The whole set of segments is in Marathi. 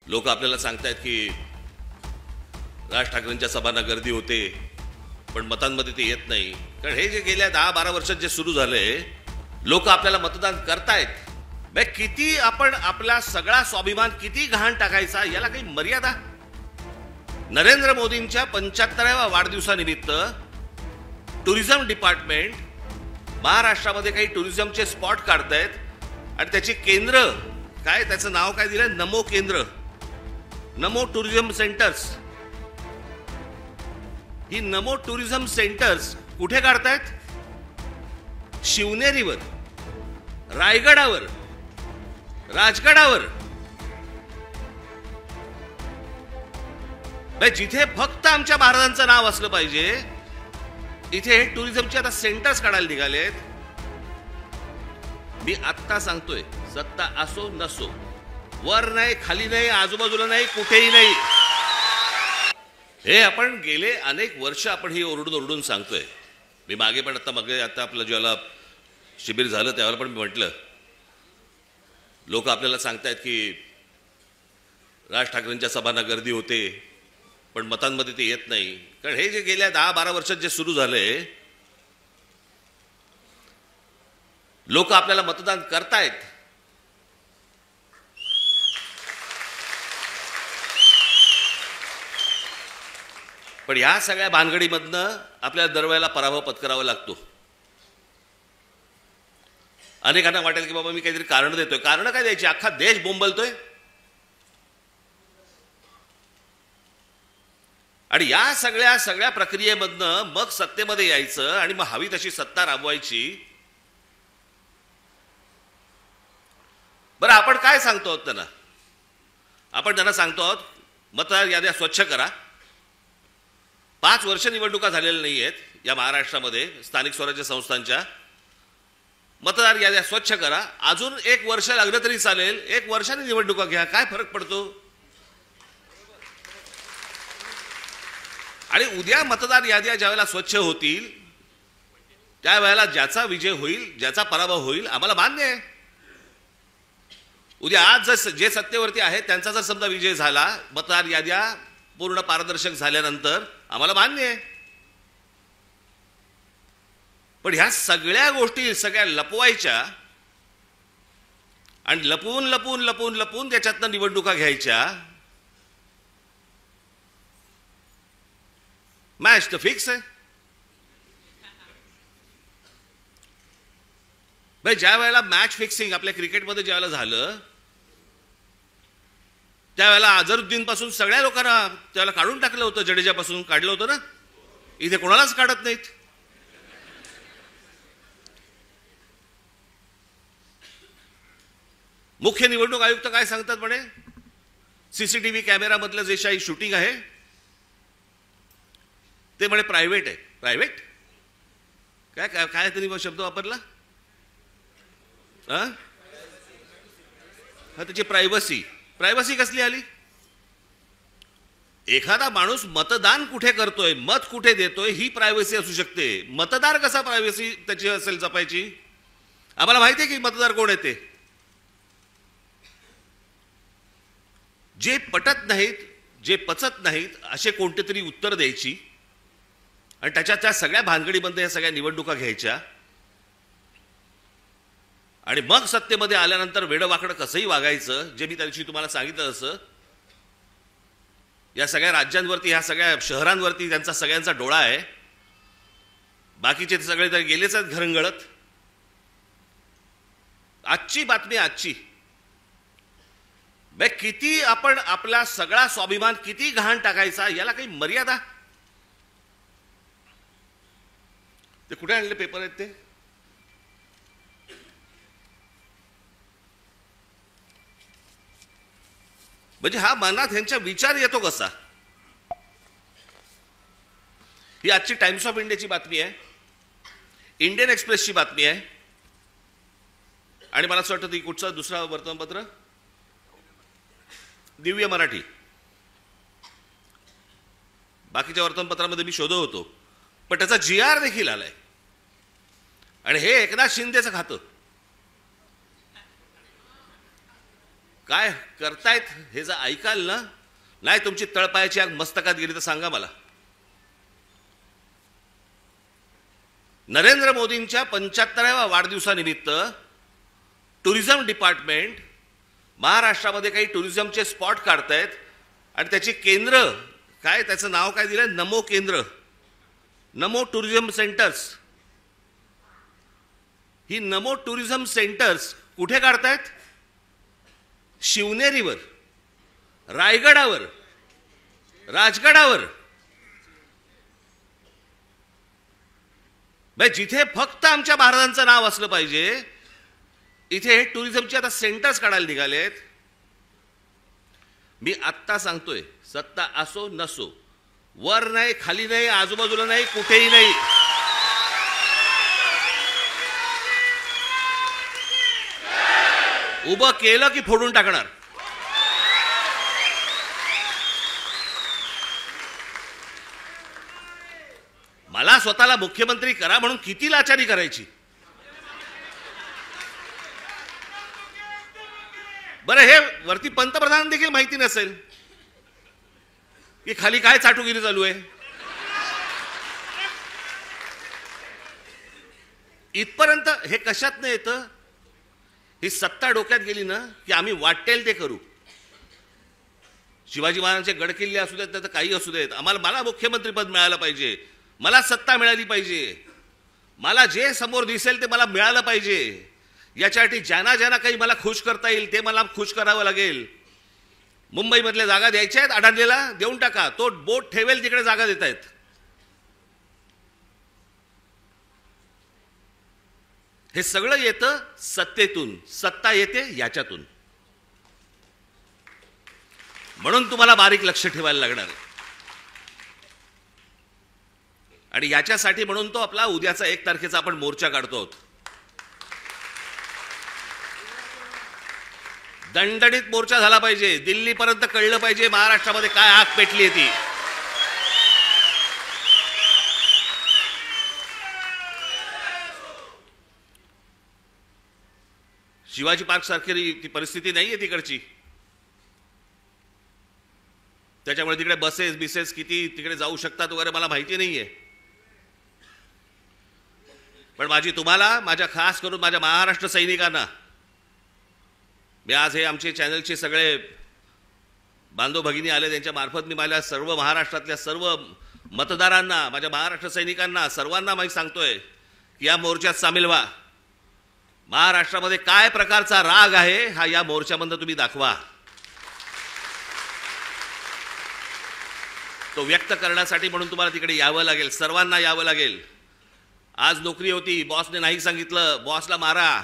लोक आपल्याला सांगतायत की राज ठाकरेंच्या सभांना गर्दी होते, पण मतांमध्ये ते येत नाही. कारण हे जे गेल्या 10-12 वर्षात जे सुरू झालंय, लोक आपल्याला मतदान करतायत. किती आपण आपला सगळा स्वाभिमान किती घाण टाकायचा, याला काही मर्यादा? नरेंद्र मोदींच्या 75व्या वाढदिवसानिमित्त टुरिझम डिपार्टमेंट महाराष्ट्रामध्ये काही टुरिझमचे स्पॉट काढतायत आणि त्याची केंद्र काय, त्याचं नाव काय दिलंय, नमो केंद्र, नमो टुरिझम सेंटर्स. ही नमो टुरिझम सेंटर्स कुठे काढतायत? शिवनेरीवर, रायगडावर, राजगडावर. जिथे फक्त आमच्या महाराजांचं नाव असलं पाहिजे, इथे टुरिझमचे आता सेंटर्स काढायला निघालेत. मी आत्ता सांगतोय, सत्ता असो नसो, वर नाही, खाली नाही, आजूबाजूला नाही, कुठेही नाही. हे आपण गेले अनेक वर्ष आपण ही ओरडून सांगतोय. मी मागे पण आता आपलं ज्याला शिबिर झालं त्यावेळेला पण मी म्हटलं, लोक आपल्याला सांगतायत की राज ठाकरेंच्या सभांना गर्दी होते, पण मतांमध्ये ते येत नाही. कारण हे जे गेल्या 10-12 वर्षात जे सुरू झालंय, लोक आपल्याला मतदान करतायत. पण या सगळ्या भानगडीमधनं आपल्याला दरवेळेला पराभव पत्करावा लागतो. अनेकांना वाटेल की बाबा मी काहीतरी कारण देतोय. कारण काय द्यायची? अख्खा देश बोंबलतोय. आणि या सगळ्या प्रक्रियेमधनं मग सत्तेमध्ये यायचं आणि मग हवी तशी सत्ता राबवायची. बरं, आपण काय सांगतो आहोत त्यांना? आपण त्यांना सांगतो आहोत मतदार याद्या स्वच्छ करा. 5 वर्ष निवडणुका झालेल्या नाही आहेत या महाराष्ट्रामध्ये स्थानिक स्वराज्य संस्थांच्या. मतदार याद्या स्वच्छ करा. अजून 1 वर्ष लागलं तरी चालेल, 1 वर्षाने निवडणुका घ्या, काय फरक पडतो? आणि उद्या मतदार याद्या ज्यावेळेला स्वच्छ होतील, त्यावेळेला ज्याचा विजय होईल, ज्याचा पराभव होईल, आम्हाला मान्य आहे. उद्या आज जे सत्तेवरती आहेत त्यांचा जर समजा विजय झाला, मतदार याद्या पूर्ण पारदर्शक झाल्यानंतर, आम्हाला मान्य आहे. पण ह्या सगळ्या गोष्टी सगळ्या लपवायच्या आणि लपवून त्याच्यातनं निवडणुका घ्यायच्या. मॅच तर फिक्स आहे. भाई, ज्या वेळेला मॅच फिक्सिंग आपल्या क्रिकेटमध्ये ज्या वेळेला झालं, त्यावेळेला अझरुद्दीन पासून सगळ्या लोकांना त्यावेळेला काढून टाकलं होतं. जडेजापासून काढलं होतं ना. इथे कोणालाच काढत नाहीत. मुख्य निवडणूक आयुक्त काय सांगतात म्हणे, सीसीटीव्ही कॅमेरामधलं जे काही शूटिंग आहे ते म्हणे प्रायव्हेट आहे. प्रायव्हेट काय काय काय तरी शब्द वापरला हा? त्याची प्रायव्हसी कसली आली? एखादा माणूस मतदान कुठे करतोय, मत कुठे देतोय, ही प्रायव्हसी असू शकते. मतदार कसा प्रायव्हसी त्याची असेल जपायची? आम्हाला माहिती आहे की मतदार कोण आहे ते. जे पटत नाहीत, जे पचत नाहीत, असे कोणते तरी उत्तर द्यायची आणि त्या सगळ्या भानगडीमध्ये या सगळ्या निवडणुका घ्यायच्या. आणि मग सत्तेमध्ये आल्यानंतर वेडवाकडं कसंही वागायचं, जे मी त्या दिवशी तुम्हाला सांगितलं असं. या सगळ्या राज्यांवरती, ह्या सगळ्या शहरांवरती त्यांचा सगळ्यांचा डोळा आहे. बाकीचे सगळे तर गेलेच आहेत घरंगळत. आजची बातमी किती आपण आपला सगळा स्वाभिमान किती घाण टाकायचा, याला काही मर्यादा? ते कुठे आणले पेपर आहेत ते? म्हणजे हा मनात ह्यांचा विचार येतो कसा? ही आजची टाइम्स ऑफ इंडियाची बातमी आहे, इंडियन एक्सप्रेसची बातमी आहे. आणि मला असं वाटतं ती कुठचं दुसरा वर्तमानपत्र, दिव्य मराठी. बाकीच्या वर्तमानपत्रामध्ये मी शोधत होतो, पण त्याचा GR देखील आलाय. आणि हे एकनाथ शिंदेचं खातं. काय करतायत हे जर ऐकाल ना, नाही तुमची तळपायाची आग मस्तकात गेली तर सांगा मला. नरेंद्र मोदींच्या 75व्या वाढदिवसानिमित्त टुरिझम डिपार्टमेंट महाराष्ट्रामध्ये काही टुरिझमचे स्पॉट काढतायत आणि त्याची केंद्र काय, त्याचं नाव काय दिलं, नमो केंद्र, नमो टुरिझम सेंटर्स. ही नमो टुरिझम सेंटर्स कुठे काढतायत? शिवनेरीवर, रायगडावर, राजगडावर. जिथे फक्त आमच्या महाराजांचं नाव असलं पाहिजे, इथे टुरिझमचे आता सेंटर्स काढायला निघालेत. मी आत्ता सांगतोय, सत्ता असो नसो, वर नाही, खाली नाही, आजूबाजूला नाही, कुठेही नाही, उभं केलं की फोडून टाकणार. मला स्वतःला मुख्यमंत्री करा म्हणून किती लाचारी करायची. बरं, हे वरती पंतप्रधान देखील माहिती नसेल की खाली काय चाटुगिरी चालू आहे. इथपर्यंत हे कशात नाही येतं, ही सत्ता डोक्यात गेली ना की आम्ही वाटेल ते करू. शिवाजी महाराजांचे गडकिल्ले असू देत, तर काही असू देत, मला मुख्यमंत्रीपद मिळालं पाहिजे, मला सत्ता मिळाली पाहिजे, मला जे समोर दिसेल ते मला मिळालं पाहिजे. याच्यासाठी ज्यांना ज्यांना काही मला खुश करता येईल ते मला खुश करावं लागेल. मुंबईमधल्या जागा द्यायच्या आहेत, अडाणलेला देऊन टाका, तो बोट ठेवेल तिकडे जागा देत आहेत. हे सगळं येतं सत्तेतून, सत्ता येते याच्यातून. म्हणून तुम्हाला बारीक लक्ष ठेवायला लागणार आहे. आणि याच्यासाठी म्हणून तो आपला उद्याचा 1 तारखेचा आपण मोर्चा काढतो आहोत. दणदणीत मोर्चा झाला पाहिजे, दिल्लीपर्यंत कळलं पाहिजे महाराष्ट्रामध्ये काय आग पेटली आहे ती. शिवाजी पार्क सारखी ती परिस्थिती नाहीये तिकडची. त्याच्यामुळे तिकडे बसेस किती तिकडे जाऊ शकतात वगैरे मला माहिती नाहीये. पण माझी तुम्हाला, माझ्या खास करून माझ्या महाराष्ट्र सैनिकांना, मी आज हे आमचे चॅनलचे सगळे बांधव भगिनी आले, त्यांच्या मार्फत मी माझ्या सर्व महाराष्ट्रातल्या सर्व मतदारांना, माझ्या महाराष्ट्र सैनिकांना सर्वांना मी सांगतोय की या मोर्चात सामील व्हा. महाराष्ट्रामध्ये काय प्रकारचा राग आहे हा या मोर्चामध्ये तुम्ही दाखवा. तो व्यक्त करण्यासाठी म्हणून तुम्हाला तिकडे यावं लागेल, सर्वांना यावं लागेल. आज नोकरी होती, बॉसने नाही सांगितलं, बॉसला मारा.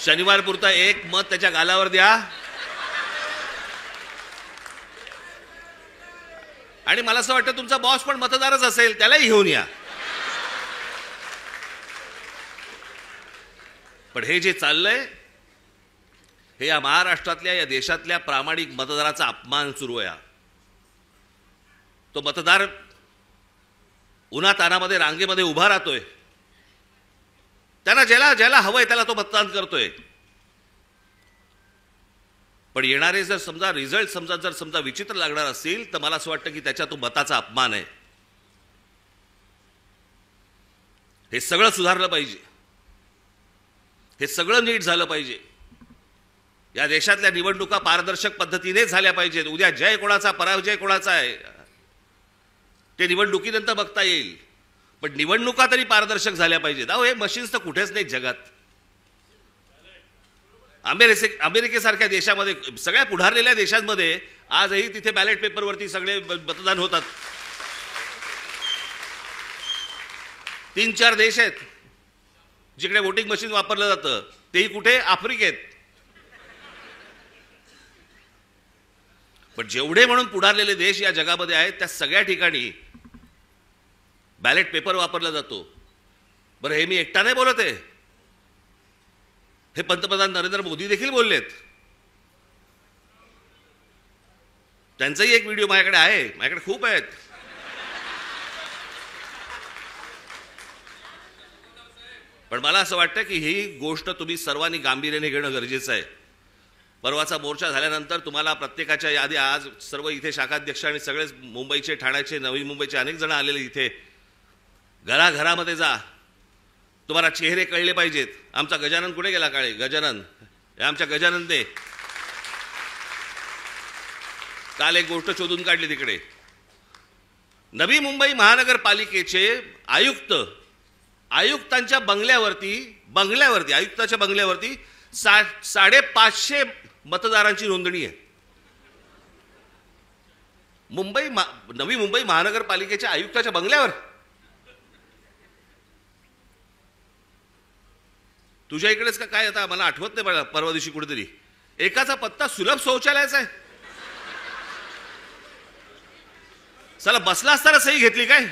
शनिवार पुरता 1 मत त्याच्या गालावर द्या आणि मला असं वाटतं तुमचा बॉस पण मतदारच असेल, त्यालाही घेऊन या. पण हे जे चाललंय हे या महाराष्ट्रातल्या, या देशातल्या प्रामाणिक मतदाराचा अपमान सुरू आहे. तो मतदार उन्हातानामध्ये रांगेमध्ये उभा राहतोय, त्यांना ज्याला हवंय त्याला तो मतदान करतोय. पण येणारे जर समजा रिझल्ट समजा विचित्र लागणार असतील तर मला असं वाटतं की त्याच्या तो मताचा अपमान आहे. हे सगळं सुधारलं पाहिजे, हे सगळं नीट झालं पाहिजे. या देशातल्या निवडणुका पारदर्शक पद्धतीने झाल्या पाहिजेत. उद्या जय कोणाचा पराजय कोणाचा आहे ते निवडणुकीनंतर बघता येईल, पण निवडणुका तरी पारदर्शक झाल्या पाहिजेत. अहो, हे मशीन्स तर कुठेच नाहीत जगात. अमेरिकेसारख्या देशामध्ये, सगळ्या पुढारलेल्या देशांमध्ये आजही तिथे बॅलेट पेपरवरती सगळे मतदान होतात. 3-4 देश आहेत जिकडे वोटिंग मशीन वापरलं जातं, तेही कुठे? आफ्रिकेत. पण जेवढे म्हणून पुढारलेले देश या जगामध्ये आहेत त्या सगळ्या ठिकाणी बॅलेट पेपर वापरला जातो. बरं, हे मी एकटा नाही बोलत आहे, हे पंतप्रधान नरेंद्र मोदी देखील बोललेत. त्यांचाही एक व्हिडिओ माझ्याकडे आहे, माझ्याकडे खूप आहेत. पण मला असं वाटतं की ही गोष्ट तुम्ही सर्वांनी गांभीर्याने घेणं गरजेचं आहे. परवाचा मोर्चा झाल्यानंतर तुम्हाला प्रत्येकाच्या यादी, आज सर्व इथे शाखाध्यक्ष आणि सगळेच मुंबईचे, ठाण्याचे, नवी मुंबईचे अनेक जण आलेले इथे, घराघरामध्ये जा, तुम्हाला चेहरे कळले पाहिजेत. आमचा गजानन कुठे गेला? काळे गजानन, हे आमच्या गजाननने काल एक गोष्ट शोधून काढली. तिकडे नवी मुंबई महानगरपालिकेचे आयुक्तांच्या बंगल्यावरती आयुक्ताच्या बंगल्यावरती 550 मतदारांची नोंदणी आहे. नवी मुंबई महानगरपालिकेच्या आयुक्ताच्या बंगल्यावर. तुझ्या इकडेच का काय? आता मला आठवत नाही, परवा दिवशी कुठेतरी एकाचा पत्ता सुलभ शौचालयाचा आहे. चला बसला असताना सही घेतली काय?